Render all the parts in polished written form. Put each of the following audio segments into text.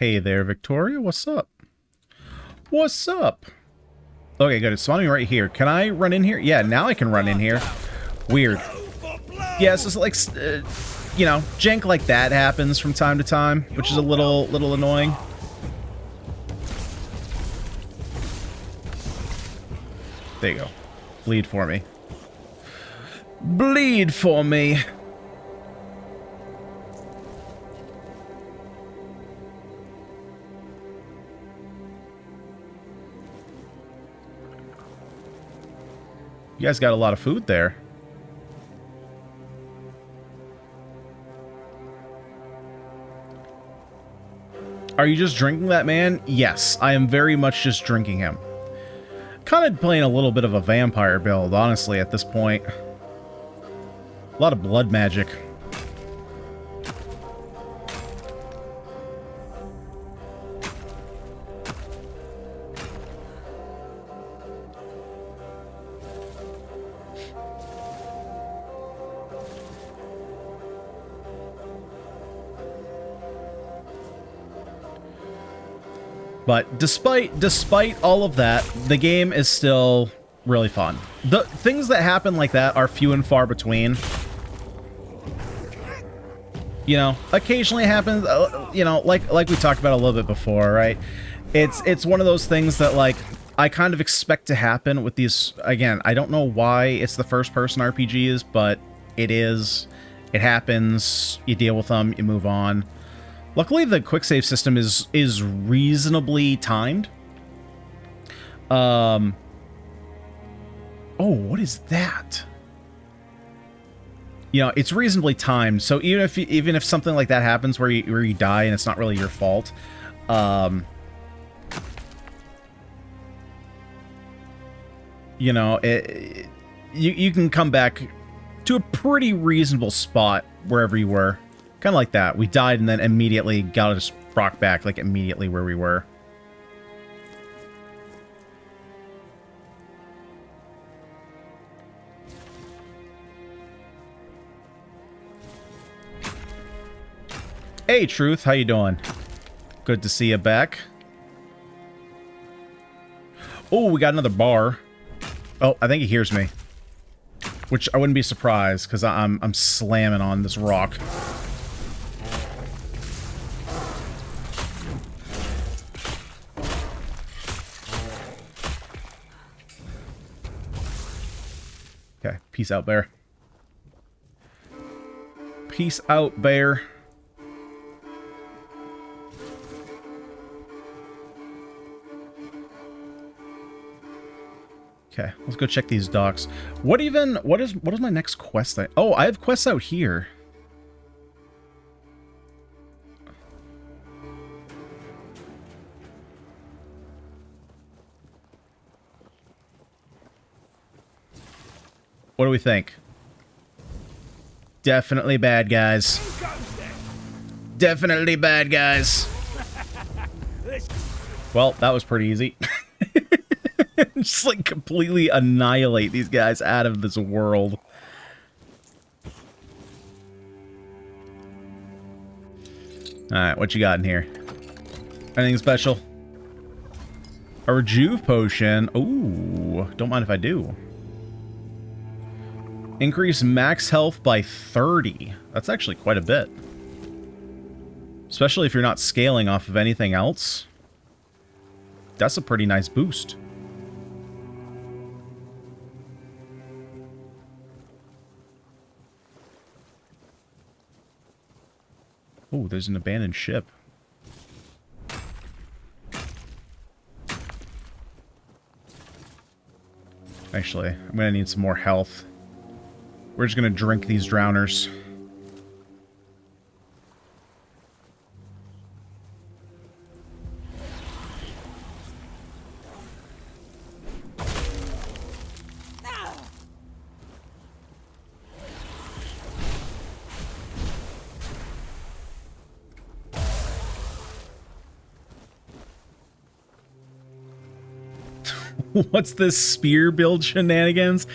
Hey there, Victoria. What's up? What's up? Okay, good. It's spawning right here. Can I run in here? Yeah, now I can run in here. Weird. Yeah, it's just like, you know, jank like that happens from time to time, which is a little annoying. There you go. Bleed for me. Bleed for me. You guys got a lot of food there. Are you just drinking that man? Yes, I am very much just drinking him. Kind of playing a little bit of a vampire build, honestly, at this point. A lot of blood magic. But despite all of that, the game is still really fun. The things that happen like that are few and far between. You know, occasionally it happens, you know, like we talked about a little bit before, right? It's one of those things that, like, I kind of expect to happen with these. Again, I don't know why it's the first-person RPGs, but it is. It happens. You deal with them. You move on. Luckily, the quick save system is reasonably timed. Oh, what is that? You know, it's reasonably timed, so even if something like that happens where you die and it's not really your fault, you know, you can come back to a pretty reasonable spot wherever you were. Kind of like that. We died and then immediately got us brought back, like, immediately where we were. Hey, Truth. How you doing? Good to see you back. Oh, we got another bar. Oh, I think he hears me. Which I wouldn't be surprised, because I'm slamming on this rock. Okay, peace out, bear. Peace out, bear. Okay, let's go check these docks. What is my next quest thing? Oh, I have quests out here. What do we think? Definitely bad guys. Definitely bad guys. Well, that was pretty easy. Just, like, completely annihilate these guys out of this world. Alright, what you got in here? Anything special? A rejuve potion. Ooh, don't mind if I do. Increase max health by 30. That's actually quite a bit. Especially if you're not scaling off of anything else. That's a pretty nice boost. Oh, there's an abandoned ship. Actually, I'm gonna need some more health. We're just gonna drink these drowners. What's this spear build shenanigans?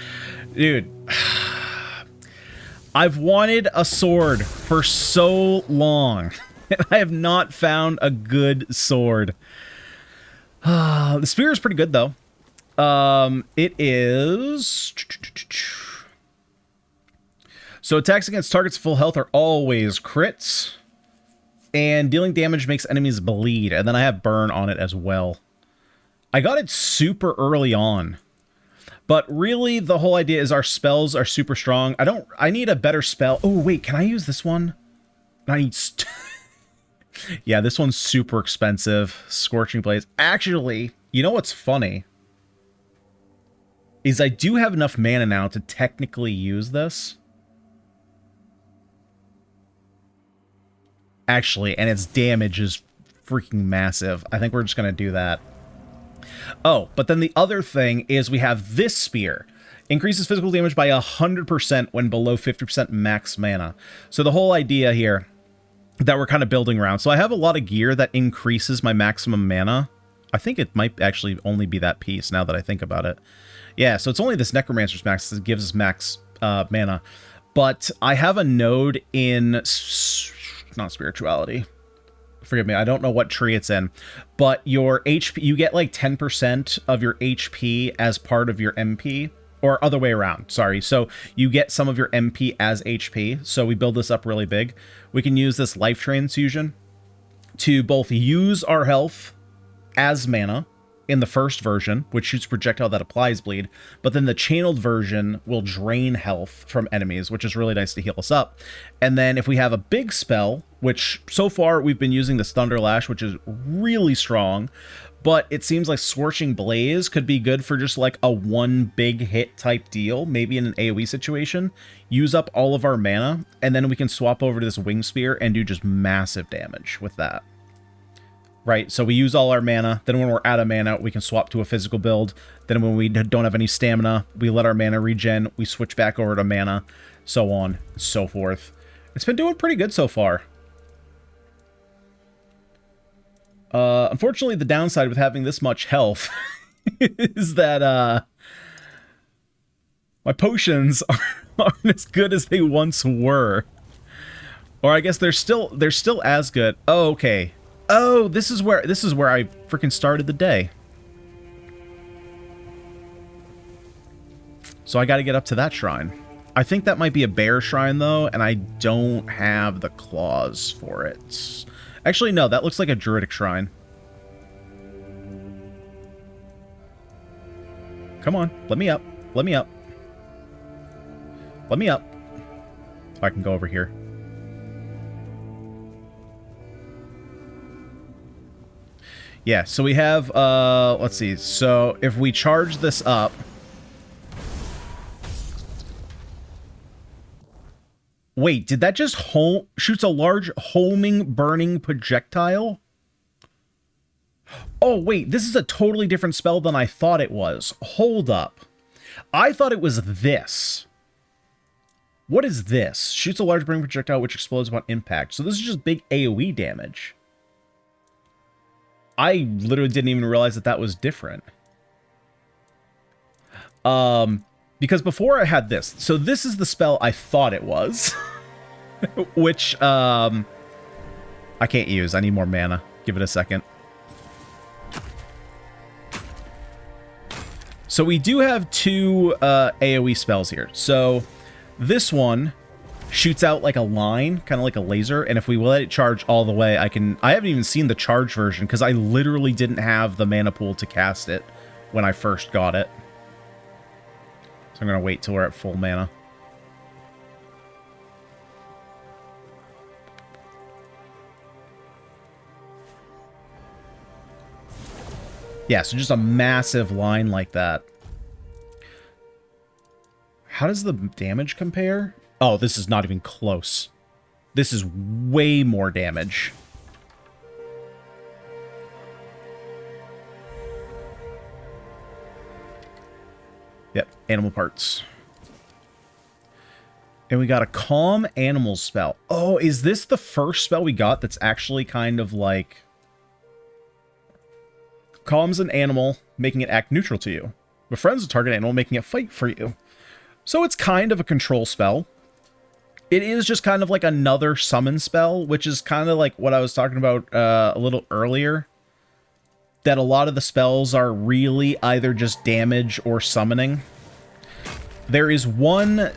Dude, I've wanted a sword for so long. I have not found a good sword. The spear is pretty good, though. It is... So attacks against targets full health are always crits. And dealing damage makes enemies bleed. And then I have burn on it as well. I got it super early on. But really, the whole idea is our spells are super strong. I need a better spell. Oh, wait, can I use this one? I need... Yeah, this one's super expensive. Scorching Blaze. Actually, you know what's funny? Is I do have enough mana now to technically use this. Actually, and its damage is freaking massive. I think we're just going to do that. Oh, but then the other thing is we have this spear. Increases physical damage by 100% when below 50% max mana. So the whole idea here that we're kind of building around. So I have a lot of gear that increases my maximum mana. I think it might actually only be that piece now that I think about it. Yeah, so it's only this Necromancer's Max that gives us max mana. But I have a node in... not spirituality. Forgive me, I don't know what tree it's in. But your HP... You get like 10% of your HP as part of your MP. Or other way around, sorry. So you get some of your MP as HP. So we build this up really big. We can use this Life Transfusion to both use our health as mana in the first version, which shoots projectile that applies bleed, but then the channeled version will drain health from enemies, which is really nice to heal us up. And then if we have a big spell, which so far we've been using this Thunder Lash, which is really strong, but it seems like Scorching Blaze could be good for just like a one big hit type deal, maybe in an AoE situation. Use up all of our mana, and then we can swap over to this Wing Spear and do just massive damage with that. Right, so we use all our mana, then when we're out of mana, we can swap to a physical build. Then when we don't have any stamina, we let our mana regen, we switch back over to mana, so on and so forth. It's been doing pretty good so far. Unfortunately, the downside with having this much health is that my potions aren't as good as they once were. Or I guess they're still as good. Oh, okay. Oh, this is where I freaking started the day. So I got to get up to that shrine. I think that might be a bear shrine though, and I don't have the claws for it. Actually, no, that looks like a druidic shrine. Come on, let me up. Let me up. Let me up. I can go over here. Yeah, so we have, let's see. So if we charge this up... Wait, did that just shoots a large homing burning projectile? Oh, wait, this is a totally different spell than I thought it was. Hold up. I thought it was this. What is this? Shoots a large burning projectile which explodes upon impact. So this is just big AoE damage. I literally didn't even realize that that was different. Because before I had this. So this is the spell I thought it was. Which, I can't use. I need more mana. Give it a second. So we do have two AoE spells here. So this one shoots out like a line, kind of like a laser, and if we let it charge all the way, I haven't even seen the charge version because I literally didn't have the mana pool to cast it when I first got it. So I'm going to wait till we're at full mana. Yeah, so just a massive line like that. How does the damage compare? Oh, this is not even close. This is way more damage. Yep, animal parts. And we got a calm animal spell. Oh, is this the first spell we got that's actually kind of like... Calms an animal, making it act neutral to you. Befriends a target animal, making it fight for you. So it's kind of a control spell. It is just kind of like another summon spell, which is kind of like what I was talking about a little earlier. That a lot of the spells are really either just damage or summoning. There's one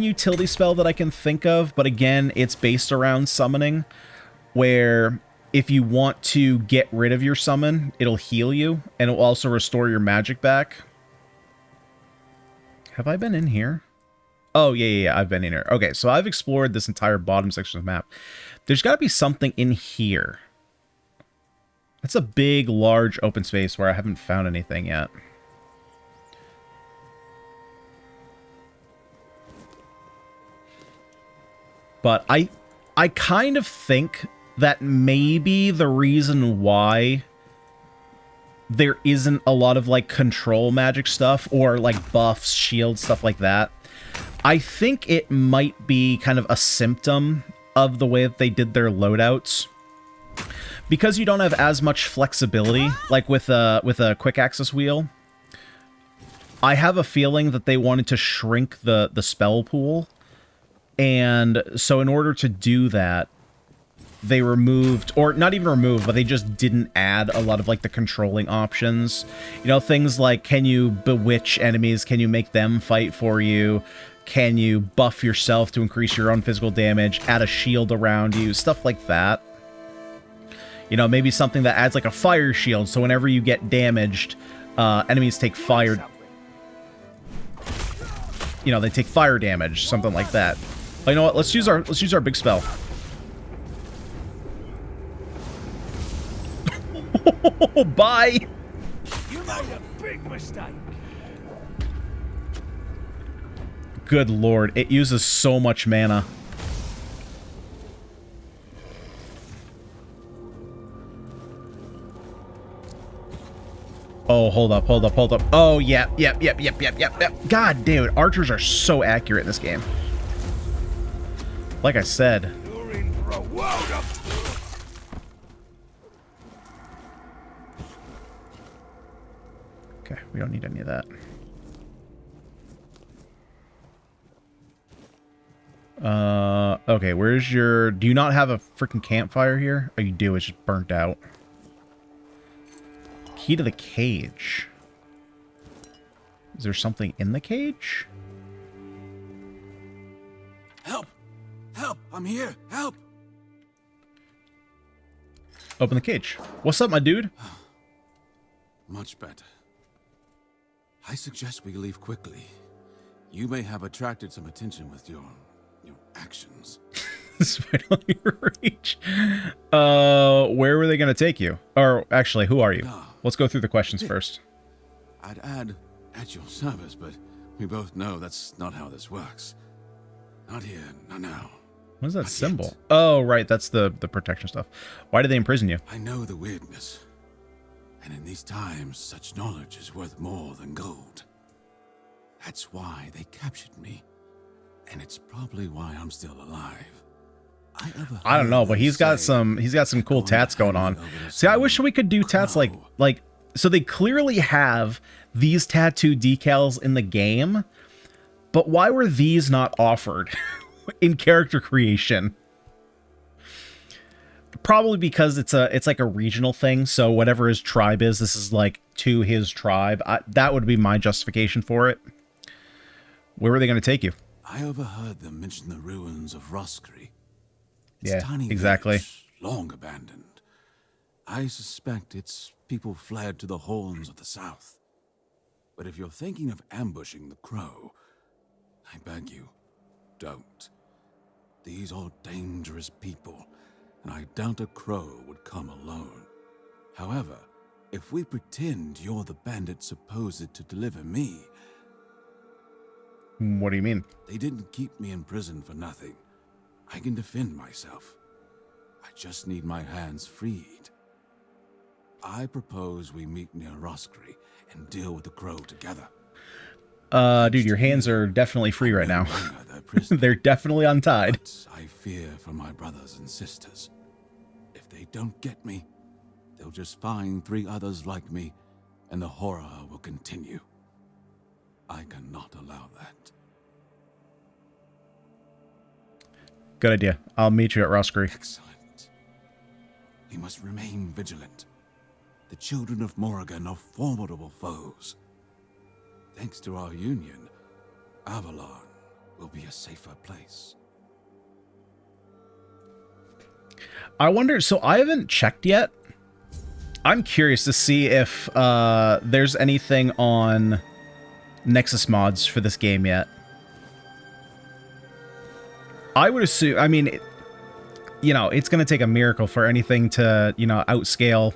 utility spell that I can think of, but again, it's based around summoning, where if you want to get rid of your summon, it'll heal you, and it'll also restore your magic back. Have I been in here? Oh, yeah, I've been in here. Okay, so I've explored this entire bottom section of the map. There's got to be something in here. That's a big, large open space where I haven't found anything yet. But I kind of think that maybe the reason why there isn't a lot of, like, control magic stuff or, like, buffs, shields, stuff like that, I think it might be kind of a symptom of the way that they did their loadouts. Because you don't have as much flexibility, like with a quick access wheel, I have a feeling that they wanted to shrink the spell pool. And so in order to do that, they removed, or not even removed, but they just didn't add a lot of, like, the controlling options. You know, things like, can you bewitch enemies? Can you make them fight for you? Can you buff yourself to increase your own physical damage? Add a shield around you? Stuff like that. You know, maybe something that adds, like, a fire shield, so whenever you get damaged, enemies take fire... You know, they take fire damage, something like that. But you know what? Let's use our big spell. Bye! You made a big mistake. Good lord, it uses so much mana. Oh, hold up. Oh, yep. God damn it, archers are so accurate in this game. Like I said. You're in for a world of... Okay, we don't need any of that. Okay, where's your... Do you not have a freaking campfire here? Oh, you do, it's just burnt out. Key to the cage. Is there something in the cage? Help! Help! I'm here! Help! Open the cage. What's up, my dude? Much better. I suggest we leave quickly. You may have attracted some attention with your actions. Despite all your reach. Where were they going to take you? Or, actually, who are you? Let's go through the questions first. I'd add at your service, but we both know that's not how this works. Not here, not now. What is that Not symbol? yet. Oh, right, that's the protection stuff. Why did they imprison you? I know the weirdness. And in these times, such knowledge is worth more than gold. That's why they captured me. And it's probably why I'm still alive. I don't know, but he's got some cool tats going on. See, I wish we could do tats like so they clearly have these tattoo decals in the game, but why were these not offered in character creation? Probably because it's like a regional thing, so whatever his tribe is, this is like to his tribe. That would be my justification for it. Where were they going to take you? I overheard them mention the ruins of Roscary. It's Yeah, tiny exactly. village, long abandoned. I suspect its people fled to the horns of the south. But if you're thinking of ambushing the crow, I beg you, don't. These are dangerous people, and I doubt a crow would come alone. However, if we pretend you're the bandit supposed to deliver me... What do you mean? They didn't keep me in prison for nothing. I can defend myself. I just need my hands freed. I propose we meet near Roscary and deal with the crow together. Dude, your hands are definitely free right now. They're definitely untied. But I fear for my brothers and sisters. If they don't get me, they'll just find 3 others like me, and the horror will continue. I cannot allow that. Good idea. I'll meet you at Roscree. Excellent. We must remain vigilant. The children of Morrigan are formidable foes. Thanks to our union, Avalon will be a safer place. I wonder, so I haven't checked yet. I'm curious to see if there's anything on Nexus mods for this game yet. I would assume, I mean, you know, it's going to take a miracle for anything to, you know, outscale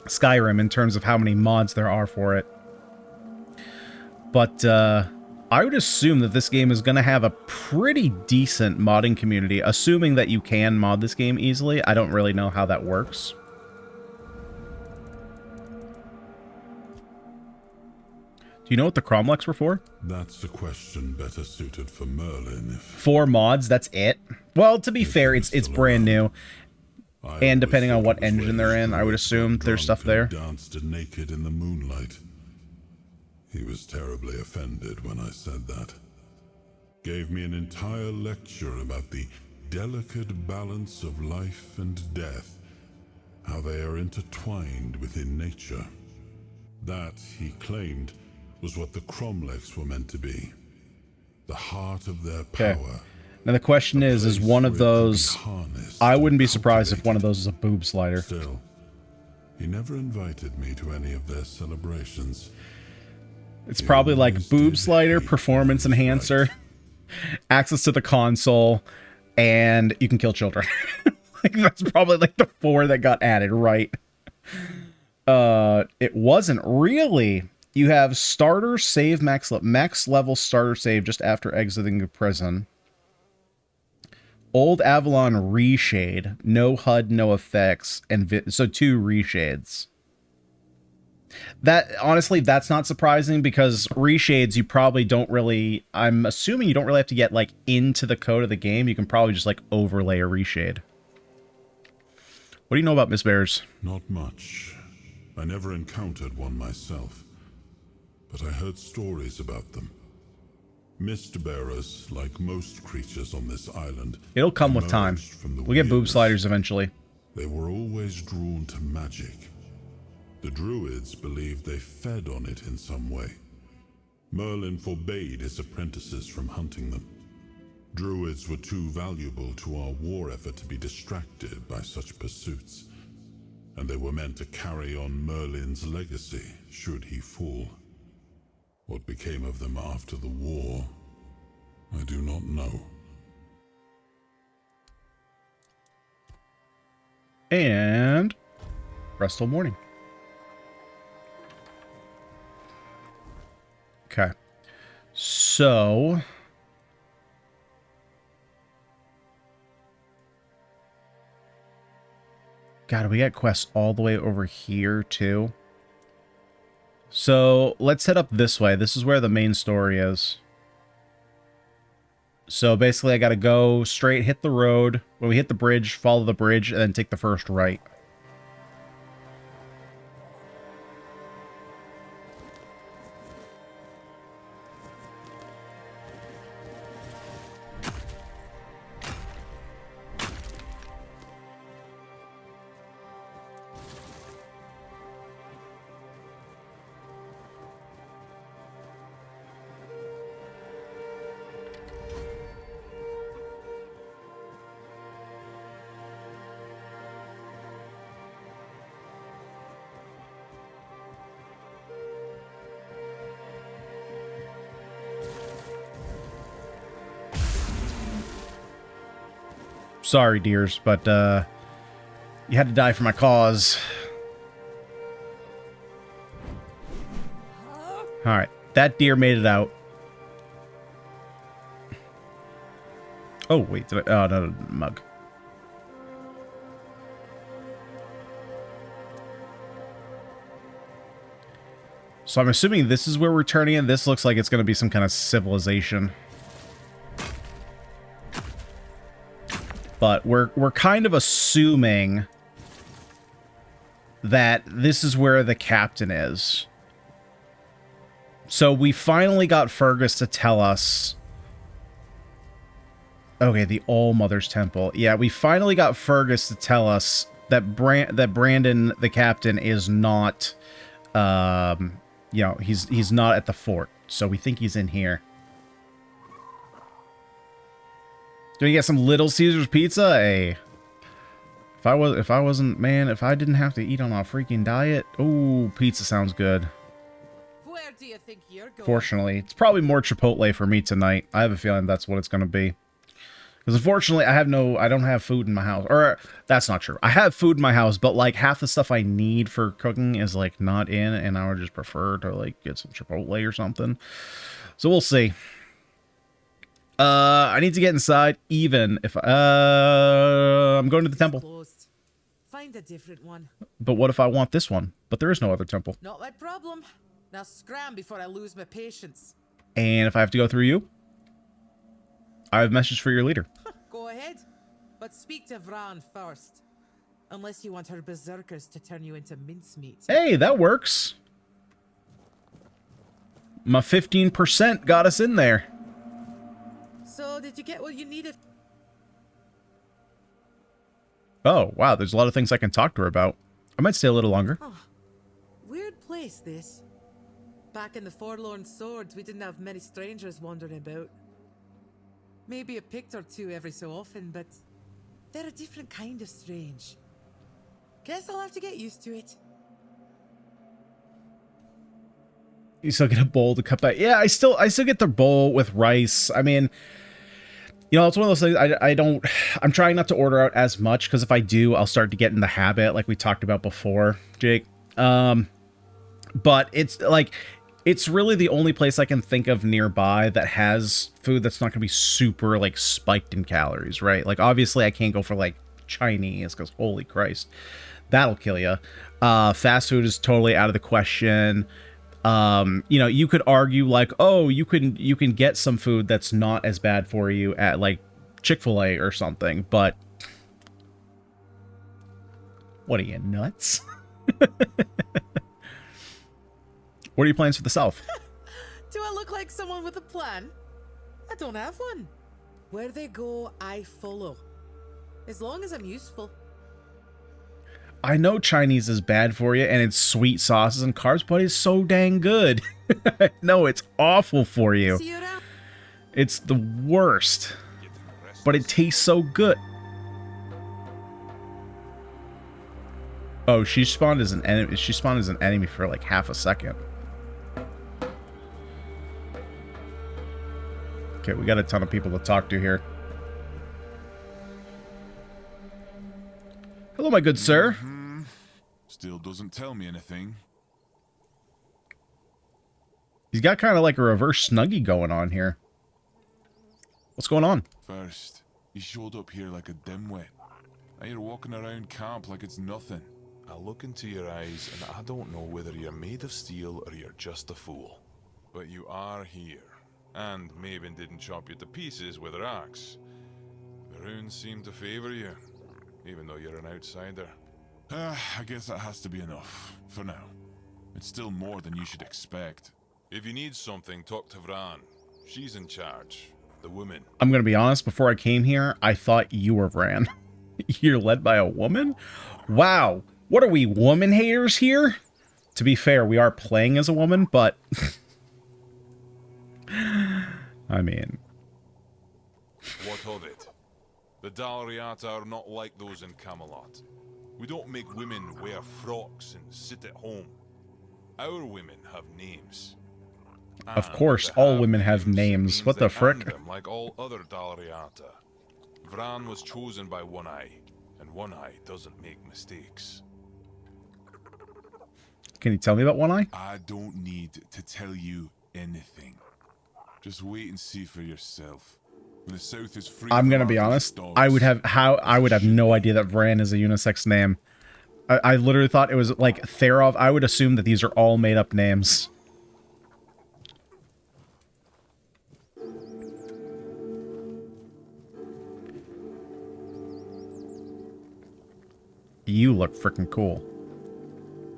Skyrim in terms of how many mods there are for it. But I would assume that this game is going to have a pretty decent modding community, assuming that you can mod this game easily. I don't really know how that works. Do you know what the Cromlechs were for? That's a question better suited for Merlin. If 4 mods, that's it? Well, to be fair, it's brand new. And depending on what engine they're in, I would assume there's stuff there. Danced naked in the moonlight. He was terribly offended when I said that. Gave me an entire lecture about the delicate balance of life and death, how they are intertwined within nature. That, he claimed, was what the Cromlechs were meant to be. The heart of their power. Okay. Now the question is one of those... I wouldn't be surprised if one of those is a boob slider. Still, he never invited me to any of their celebrations. It's probably like boob slider, performance enhancer, access to the console, and you can kill children. Like, that's probably like the 4 that got added, right? It wasn't really. You have starter save max level starter save just after exiting the prison. Old Avalon reshade, no HUD, no effects, and so 2 reshades. That, honestly, that's not surprising because reshades you probably don't really, I'm assuming you don't really have to get like into the code of the game. You can probably just like overlay a reshade. What do you know about Mistbearers? Not much. I never encountered one myself, but I heard stories about them. Mistbearers, like most creatures on this island, It'll come with time. We'll get boob sliders eventually. They were always drawn to magic. The druids believed they fed on it in some way. Merlin forbade his apprentices from hunting them. Druids were too valuable to our war effort to be distracted by such pursuits, and they were meant to carry on Merlin's legacy should he fall. What became of them after the war, I do not know. And rest till morning. Okay. So God, we got quests all the way over here too. So let's head up this way. This is where the main story is. So basically I gotta go straight, hit the road. When we hit the bridge, follow the bridge, and then take the first right. Sorry, dears, but you had to die for my cause. Alright, that deer made it out. Oh, wait, did I... Oh, no, mug. So I'm assuming this is where we're turning in. This looks like it's going to be some kind of civilization. But we're kind of assuming that this is where the captain is. So we finally got Fergus to tell us Okay, the All Mother's Temple. Yeah, we finally got Fergus to tell us that Brandon, the captain, is not, you know, he's not at the fort. So we think he's in here. Gonna get some Little Caesars pizza? Hey. If I wasn't, man, if I didn't have to eat on a freaking diet, ooh, pizza sounds good. Where do you think you're going? Fortunately, it's probably more Chipotle for me tonight. I have a feeling that's what it's gonna be. Because unfortunately, I don't have food in my house. Or, that's not true. I have food in my house, but, like, half the stuff I need for cooking is, like, not in, and I would just prefer to, like, get some Chipotle or something. So we'll see. I need to get inside, even if, I'm going to the temple. Closed. Find a different one. But what if I want this one? But there is no other temple. Not my problem. Now scram before I lose my patience. And if I have to go through you? I have a message for your leader. Go ahead. But speak to Vran first. Unless you want her berserkers to turn you into mincemeat. Hey, that works. My 15% got us in there. So, did you get what you needed? Oh, wow, there's a lot of things I can talk to her about. I might stay a little longer. Oh, weird place, this. Back in the Forlorn Swords, we didn't have many strangers wandering about. Maybe a pict or two every so often, but they're a different kind of strange. Guess I'll have to get used to it. You still get a bowl to cut back. Yeah, I still get the bowl with rice. I mean, you know, it's one of those things I'm trying not to order out as much, because if I do, I'll start to get in the habit, like we talked about before, Jake. But it's like, it's really the only place I can think of nearby that has food that's not going to be super, like, spiked in calories, right? Like, obviously, I can't go for, like, Chinese, because holy Christ, that'll kill you. Fast food is totally out of the question. You know, you could argue, like, oh, you can get some food that's not as bad for you at, like, Chick-fil-A or something, but what are you, nuts? What are your plans for the South? Do I look like someone with a plan? I don't have one. Where they go, I follow. As long as I'm useful. I know Chinese is bad for you, and it's sweet sauces and carbs, but it's so dang good. No, it's awful for you. See you around. It's the worst, but it tastes so good. Oh, she spawned as an enemy. She spawned as an enemy for like half a second. Okay, we got a ton of people to talk to here. Hello, my good sir. Still doesn't tell me anything. He's got kind of like a reverse Snuggie going on here. What's going on? First, you showed up here like a dimwit. Now you're walking around camp like it's nothing. I look into your eyes and I don't know whether you're made of steel or you're just a fool. But you are here. And Maven didn't chop you to pieces with her axe. The runes seem to favor you, even though you're an outsider. I guess that has to be enough, for now. It's still more than you should expect. If you need something, talk to Vran. She's in charge. The woman. I'm going to be honest, before I came here, I thought you were Vran. You're led by a woman? Wow. What are we, woman haters here? To be fair, we are playing as a woman, but... I mean... What of it? The Dalriata are not like those in Camelot. We don't make women wear frocks and sit at home. Our women have names. Of course, all women have names. What the frick? Them like all other Dalriata. Vran was chosen by One Eye, and One Eye doesn't make mistakes. Can you tell me about One Eye? I don't need to tell you anything. Just wait and see for yourself. When the South is free, I'm gonna be honest. I would have no idea that Vran is a unisex name. I literally thought it was like Therov. I would assume that these are all made up names. You look freaking cool.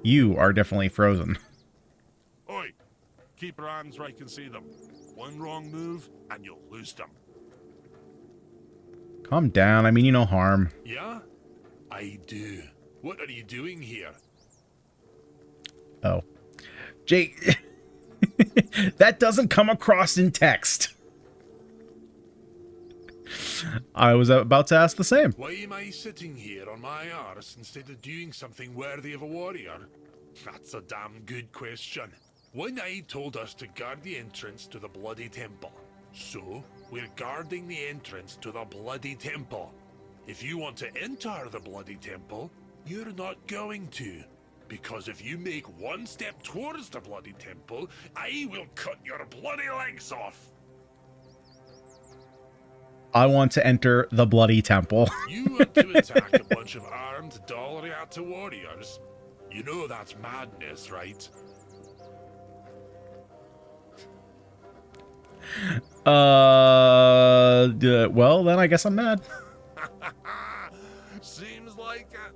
You are definitely frozen. Oi! Keep your hands where I can see them. One wrong move, and you'll lose them. Calm down. I mean you no harm. Yeah? I do. What are you doing here? Oh. Jake, that doesn't come across in text. I was about to ask the same. Why am I sitting here on my arse instead of doing something worthy of a warrior? That's a damn good question. One Eye told us to guard the entrance to the Bloody Temple. So, we're guarding the entrance to the Bloody Temple. If you want to enter the Bloody Temple, you're not going to. Because if you make one step towards the Bloody Temple, I will cut your bloody legs off. I want to enter the Bloody Temple. You want to attack a bunch of armed Dalriata warriors? You know that's madness, right? Well, then I guess I'm mad. Seems like it.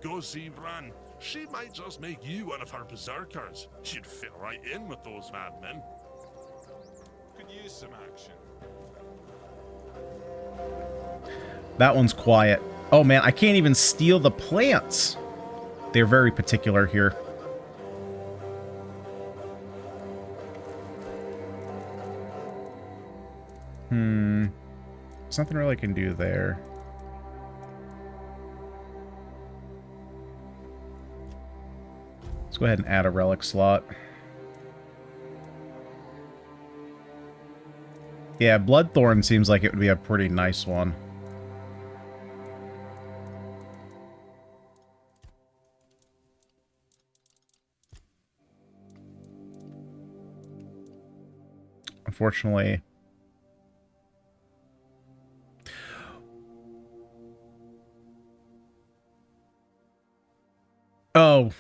Go see Bran. She might just make you one of her berserkers. She'd fit right in with those madmen. Could use some action. That one's quiet. Oh man, I can't even steal the plants. They're very particular here. There's nothing really I can do there. Let's go ahead and add a relic slot. Yeah, Bloodthorn seems like it would be a pretty nice one. Unfortunately... Oh,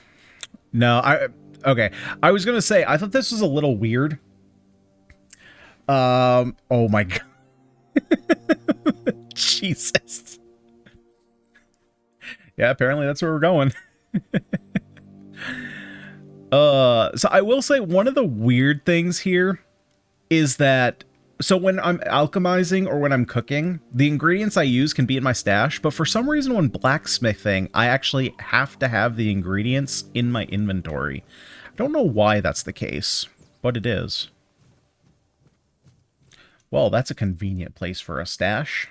no, okay. I was gonna say, I thought this was a little weird. Oh my god. Jesus. Yeah, apparently that's where we're going. So I will say one of the weird things here is that, so when I'm alchemizing or when I'm cooking, the ingredients I use can be in my stash, but for some reason when blacksmithing, I actually have to have the ingredients in my inventory. I don't know why that's the case, but it is. Well, that's a convenient place for a stash.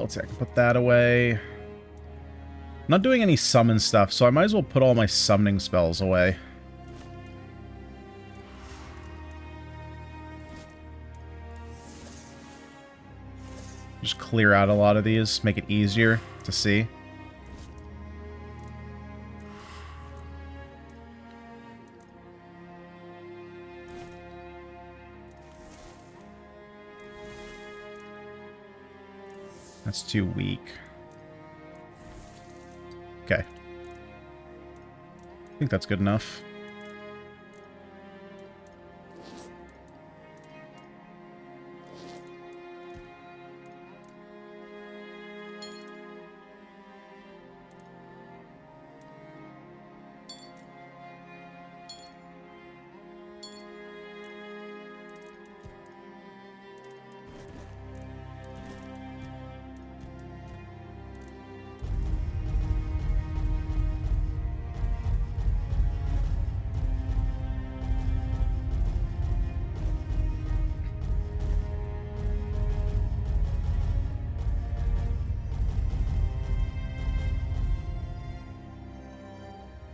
Let's see, I can put that away. I'm not doing any summon stuff, so I might as well put all my summoning spells away. Just clear out a lot of these, make it easier to see. That's too weak. Okay. I think that's good enough.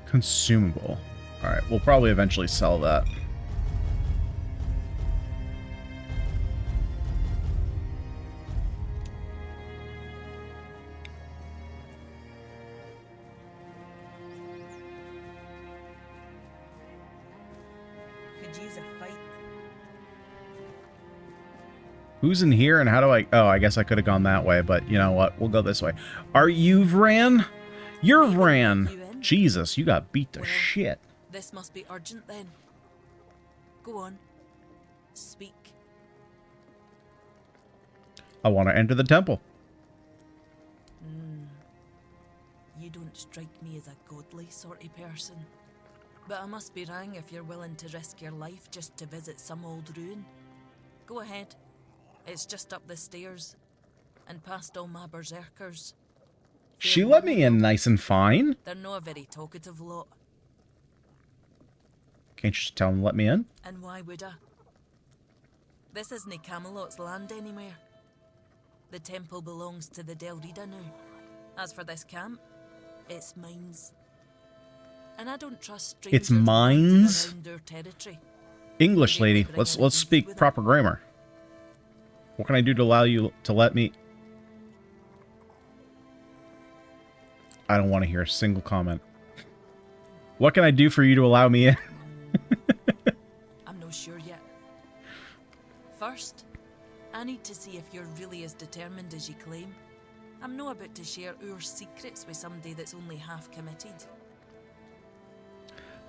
Consumable. Alright, we'll probably eventually sell that. Could use a fight. Who's in here and how do I... Oh, I guess I could have gone that way, but you know what? We'll go this way. Are you Vran? You're Vran! You in? Jesus, you got beat to Well, shit. This must be urgent then. Go on. Speak. I want to enter the temple. You don't strike me as a godly sort of person. But I must be wrong if you're willing to risk your life just to visit some old ruin. Go ahead. It's just up the stairs. And past all my berserkers. She let me in nice and fine. They're no a very talkative lot. Can't you just tell them to let me in? And why would I? This isn't Camelot's land anywhere. The temple belongs to the Delrida now. As for this camp, it's mines. And I don't trust strangers It's mines? around their territory. English lady, let's speak proper grammar. What can I do to allow you to let me... I don't want to hear a single comment. What can I do for you to allow me in? I'm not sure yet. First, I need to see if you're really as determined as you claim. I'm not about to share our secrets with somebody that's only half committed.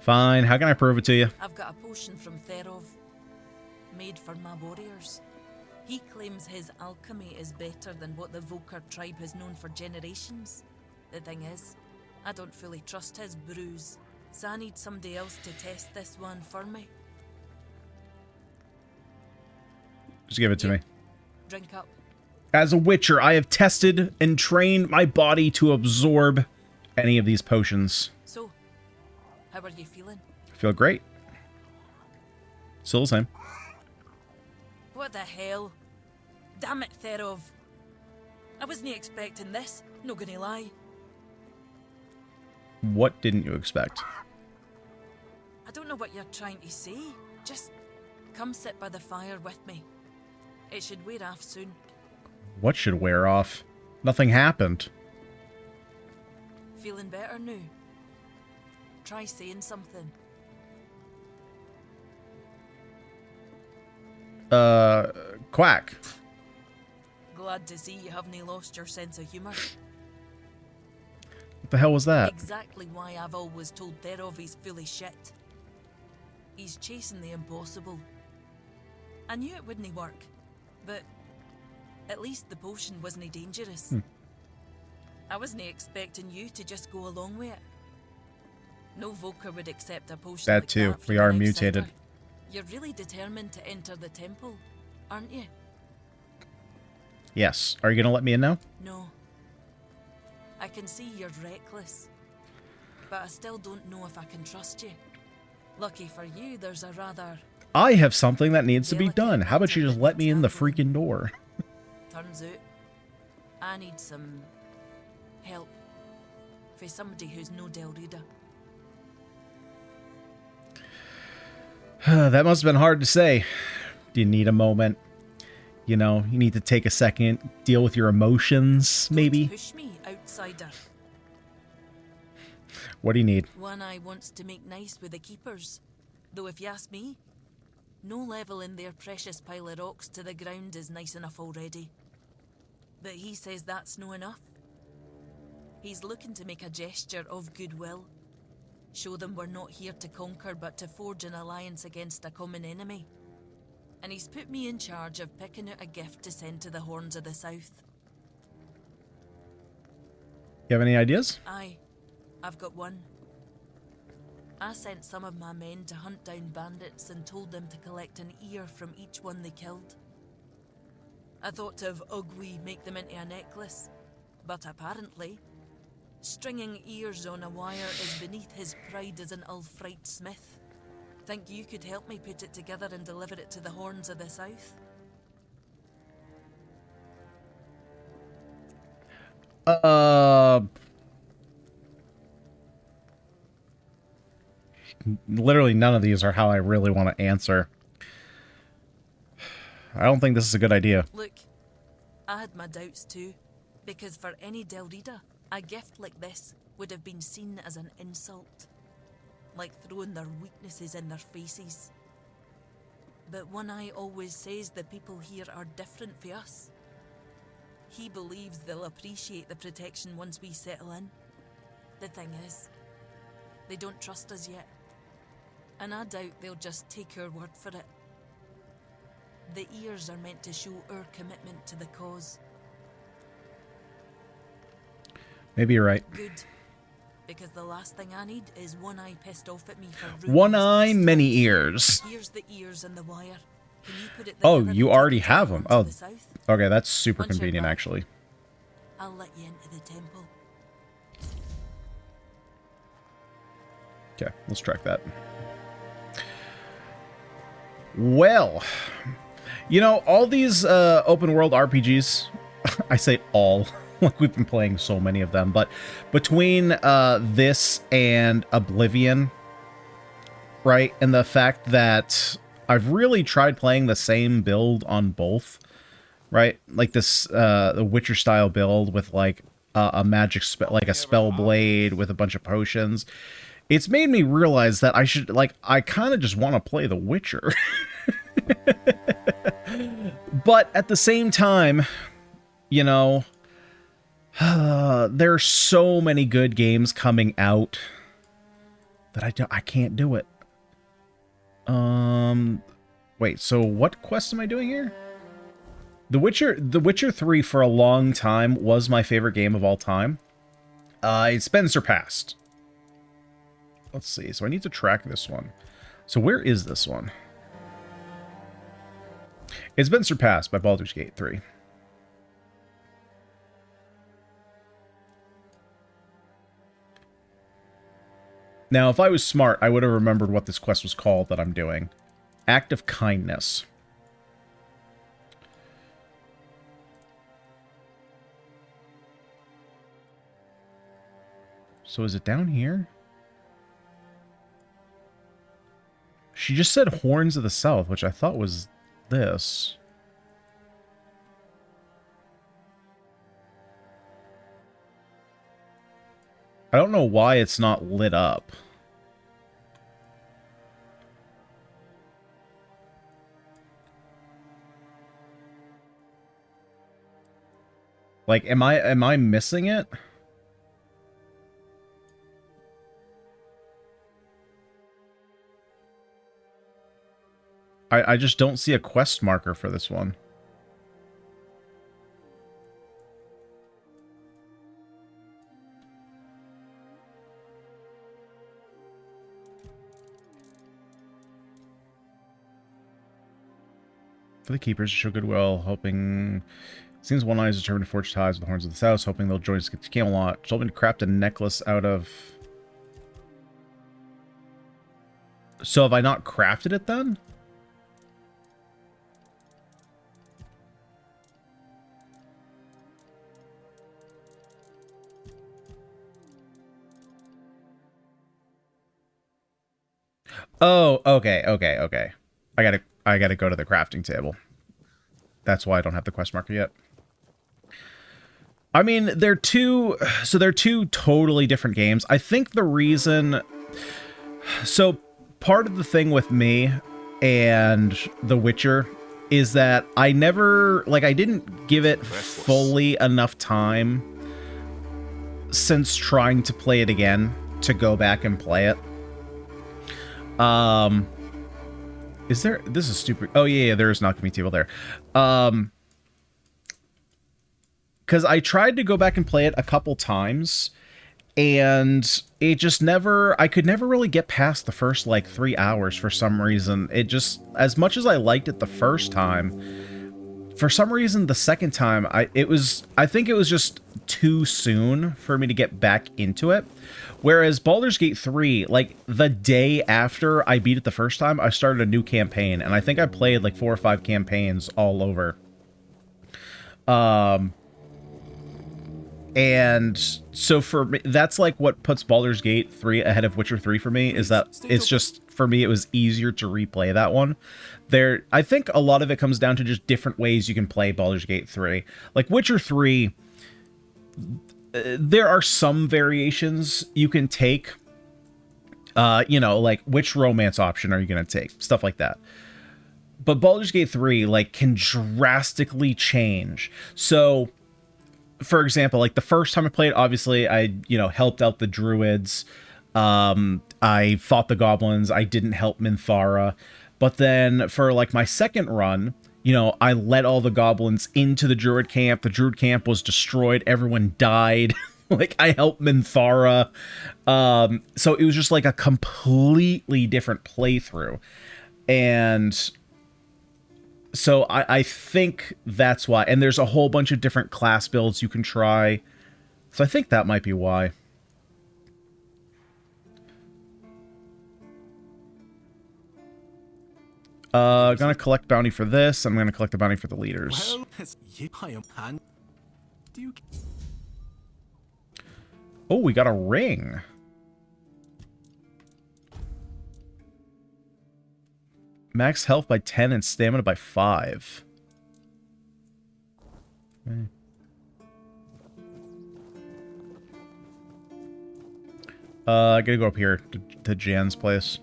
Fine, how can I prove it to you? I've got a potion from Therov, made for my warriors. He claims his alchemy is better than what the Volker tribe has known for generations. The thing is, I don't fully trust his brews, so I need somebody else to test this one for me. Just give it to me. Drink up. As a witcher, I have tested and trained my body to absorb any of these potions. So, how are you feeling? I feel great. Still the same. What the hell? Damn it, Therov. I wasn't expecting this, not gonna lie. What didn't you expect? I don't know what you're trying to say. Just come sit by the fire with me. It should wear off soon. What should wear off? Nothing happened. Feeling better now? Try saying something. Quack. Glad to see you haven't lost your sense of humour. What the hell was that? Exactly why I've always told Therov he's full of shit. He's chasing the impossible. I knew it wouldn't work, but at least the potion wasn't dangerous. I wasn't expecting you to just go along with it. No Volker would accept a potion That like too. that from We are an mutated. outsider. You're really determined to enter the temple, aren't you? Yes. Are you gonna let me in now? No. I can see you're reckless, but I still don't know if I can trust you. Lucky for you, there's a rather... I have something that needs to be delicate done. How about you matter just that let me in the needs handling. freaking door? Turns out, I need some help for somebody who's no Delrida. That must have been hard to say. Do you need a moment? You know, you need to take a second, deal with your emotions, maybe? Push me, outsider. What do you need? One Eye wants to make nice with the keepers. Though if you ask me, no level in their precious pile of rocks to the ground is nice enough already. But he says that's no enough. He's looking to make a gesture of goodwill. Show them we're not here to conquer but to forge an alliance against a common enemy. And he's put me in charge of picking out a gift to send to the Horns of the South. You have any ideas? Aye, I've got one. I sent some of my men to hunt down bandits and told them to collect an ear from each one they killed. I thought of Ugly make them into a necklace, but apparently, stringing ears on a wire is beneath his pride as an Ulfrite smith. Think you could help me put it together and deliver it to the Horns of the South? Literally none of these are how I really want to answer. I don't think this is a good idea. Look, I had my doubts too, because for any Delrida, a gift like this would have been seen as an insult. Like throwing their weaknesses in their faces. But One Eye always says the people here are different for us. He believes they'll appreciate the protection once we settle in. The thing is, they don't trust us yet. And I doubt they'll just take our word for it. The ears are meant to show our commitment to the cause. Maybe you're right. Good. Because the last thing I need is one eye pissed off at me for ruining One his eye, best many choice. ears. Here's the ears and the wire. Can you put it Oh, there and you take already it have on them. to Oh, the south? okay, that's super Once you're convenient, back, actually. I'll let you into the temple. Okay, let's track that. Well, you know, all these open world RPGs, I say all, like we've been playing so many of them, but between this and Oblivion, right, and the fact that I've really tried playing the same build on both, right, like this the Witcher style build with like a magic spell, like a spell blade with a bunch of potions. It's made me realize that I should, like, I kind of just want to play The Witcher. But at the same time, you know, there's so many good games coming out that I can't do it. Wait, so what quest am I doing here? The Witcher 3 for a long time was my favorite game of all time. It's been surpassed. Let's see. So I need to track this one. So where is this one? It's been surpassed by Baldur's Gate 3. Now, if I was smart, I would have remembered what this quest was called that I'm doing. Act of Kindness. So is it down here? She just said Horns of the South, which I thought was this. I don't know why it's not lit up. Like, am I missing it? I just don't see a quest marker for this one. For the keepers to show goodwill, hoping... Seems one eye is determined to forge ties with the Horns of the South, hoping they'll join us to Camelot. Told me to craft a necklace out of... So have I not crafted it then? Oh, okay. I gotta go to the crafting table. That's why I don't have the quest marker yet. I mean, they're two totally different games. I think the reason... So, part of the thing with me and The Witcher is that I never... Like, I didn't give it fully enough time since trying to play it again to go back and play it. Is there... This is stupid. Oh, yeah, there is an alchemy table there. Because I tried to go back and play it a couple times, and it just never... I could never really get past the first, like, 3 hours for some reason. It just... As much as I liked it the first time, for some reason, the second time, I think it was just too soon for me to get back into it. Whereas Baldur's Gate 3, like, the day after I beat it the first time, I started a new campaign, and I think I played, like, 4 or 5 campaigns all over. And so for me, that's, like, what puts Baldur's Gate 3 ahead of Witcher 3 for me, is that it's just, for me, it was easier to replay that one. I think a lot of it comes down to just different ways you can play Baldur's Gate 3. Like, Witcher 3... there are some variations you can take, you know, like which romance option are you going to take? Stuff like that. But Baldur's Gate 3, like, can drastically change. So, for example, like the first time I played, obviously I, you know, helped out the druids. I fought the goblins. I didn't help Minthara. But then for like my second run, you know, I led all the goblins into the druid camp. The druid camp was destroyed. Everyone died. Like, I helped Minthara. So it was just like a completely different playthrough. And so I think that's why. And there's a whole bunch of different class builds you can try. So I think that might be why. Gonna collect bounty for this. I'm gonna collect the bounty for the leaders. Oh, we got a ring. Max health by 10 and stamina by 5. Okay. I gotta go up here to Jan's place.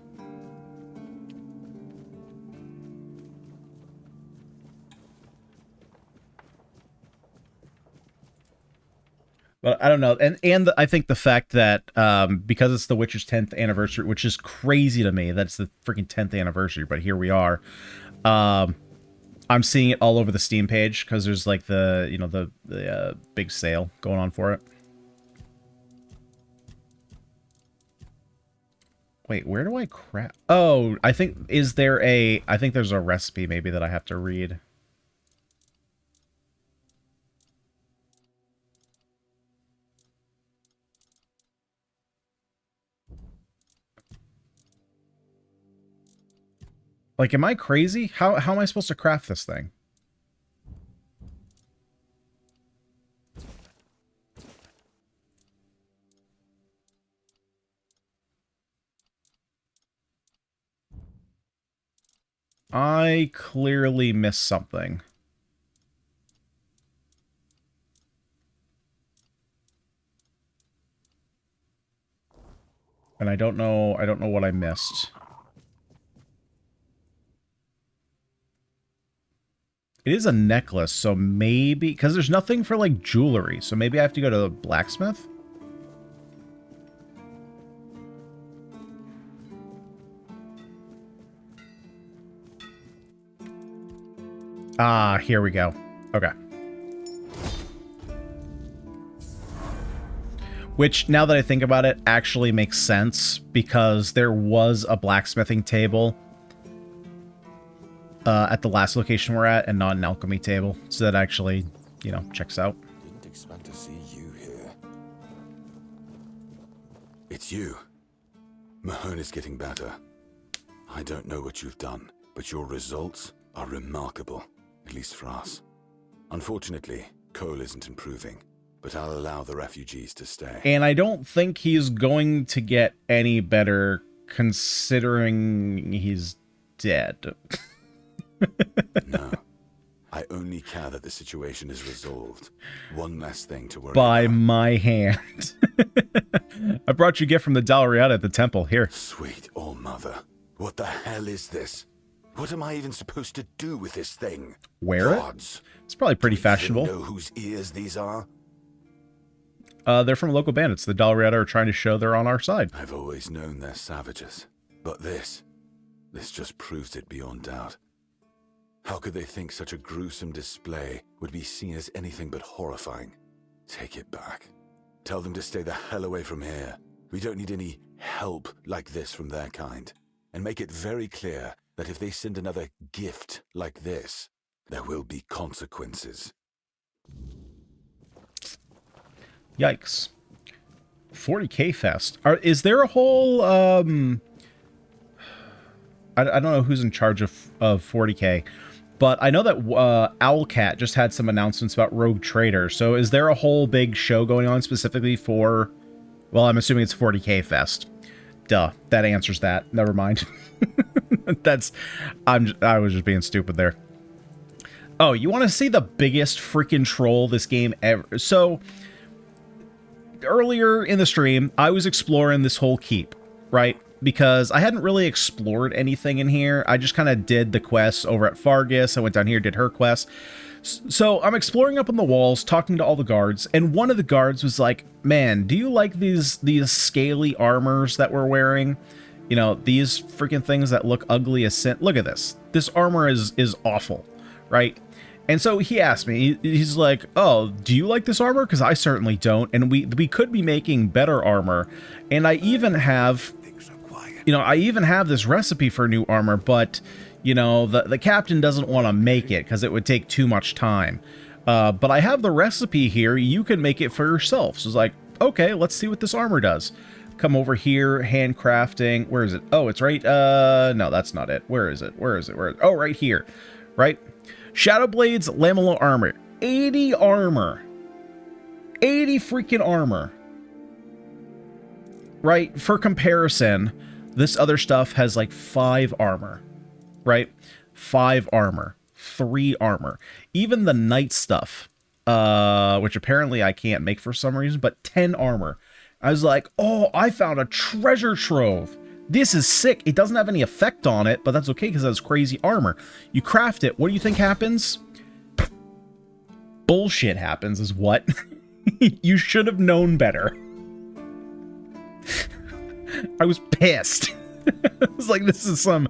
But I don't know, I think the fact that because it's The Witcher's 10th anniversary, which is crazy to me, that's the freaking 10th anniversary, but here we are. I'm seeing it all over the Steam page because there's like the big sale going on for it. Wait, where do I crap? Oh, I think there's a recipe maybe that I have to read. Like, am I crazy? How am I supposed to craft this thing? I clearly missed something. And I don't know what I missed. It is a necklace, so maybe... Because there's nothing for, like, jewelry, so maybe I have to go to the blacksmith? Ah, here we go. Okay. Which, now that I think about it, actually makes sense, because there was a blacksmithing table at the last location we're at, and not an alchemy table. So that actually, you know, checks out. Didn't expect to see you here. It's you. Mahone is getting better. I don't know what you've done, but your results are remarkable, at least for us. Unfortunately, Cole isn't improving, but I'll allow the refugees to stay. And I don't think he's going to get any better, considering he's dead. No. I only care that the situation is resolved. One less thing to worry By about. my hand. I brought you a gift from the Dalriada at the temple. Here. Sweet All-Mother. What the hell is this? What am I even supposed to do with this thing? Wear Gods. it? It's probably pretty Do you even fashionable. know whose ears these are? They're from local bandits. The Dalriada are trying to show they're on our side. I've always known they're savages. But this just proves it beyond doubt. How could they think such a gruesome display would be seen as anything but horrifying? Take it back. Tell them to stay the hell away from here. We don't need any help like this from their kind. And make it very clear that if they send another gift like this, there will be consequences. Yikes. 40k fest. Is there a whole, I don't know who's in charge of 40k, but I know that Owlcat just had some announcements about Rogue Trader. So is there a whole big show going on specifically for, well, I'm assuming it's 40k fest. Duh, that answers that. Never mind. I was just being stupid there. Oh, you want to see the biggest freaking troll this game ever? So earlier in the stream, I was exploring this whole keep, right? Because I hadn't really explored anything in here. I just kind of did the quests over at Fargus. I went down here, did her quest. So I'm exploring up on the walls, talking to all the guards, and one of the guards was like, man, do you like these scaly armors that we're wearing? You know, these freaking things that look ugly as sin. Look at this. This armor is awful, right? And so he asked me, he's like, oh, do you like this armor? Because I certainly don't, and we could be making better armor. And I even have, I even have this recipe for new armor, but, the captain doesn't want to make it because it would take too much time. But I have the recipe here. You can make it for yourself. So it's like, okay, let's see what this armor does. Come over here, handcrafting. Where is it? Oh, it's right. No, that's not it. Where is it? Oh, right here. Right? Shadowblade's Lamellar armor. 80 armor. 80 freaking armor. Right? For comparison, this other stuff has like 5 armor. Right? 5 armor. 3 armor. Even the knight stuff, which apparently I can't make for some reason, but 10 armor. I was like, oh, I found a treasure trove. This is sick. It doesn't have any effect on it, but that's okay because it has crazy armor. You craft it. What do you think happens? Bullshit happens is what. You should have known better. I was pissed. I was like, this is some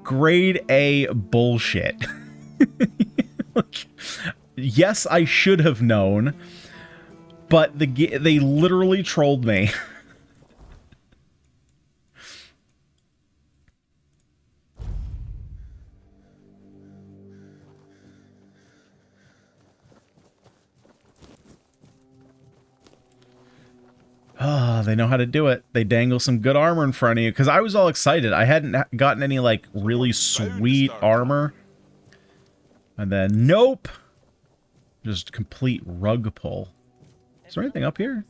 grade A bullshit. Like, yes, I should have known, but they literally trolled me. Ah, they know how to do it. They dangle some good armor in front of you. Because I was all excited. I hadn't gotten any, like, really sweet armor. And then, nope. Just complete rug pull. Is there anything up here?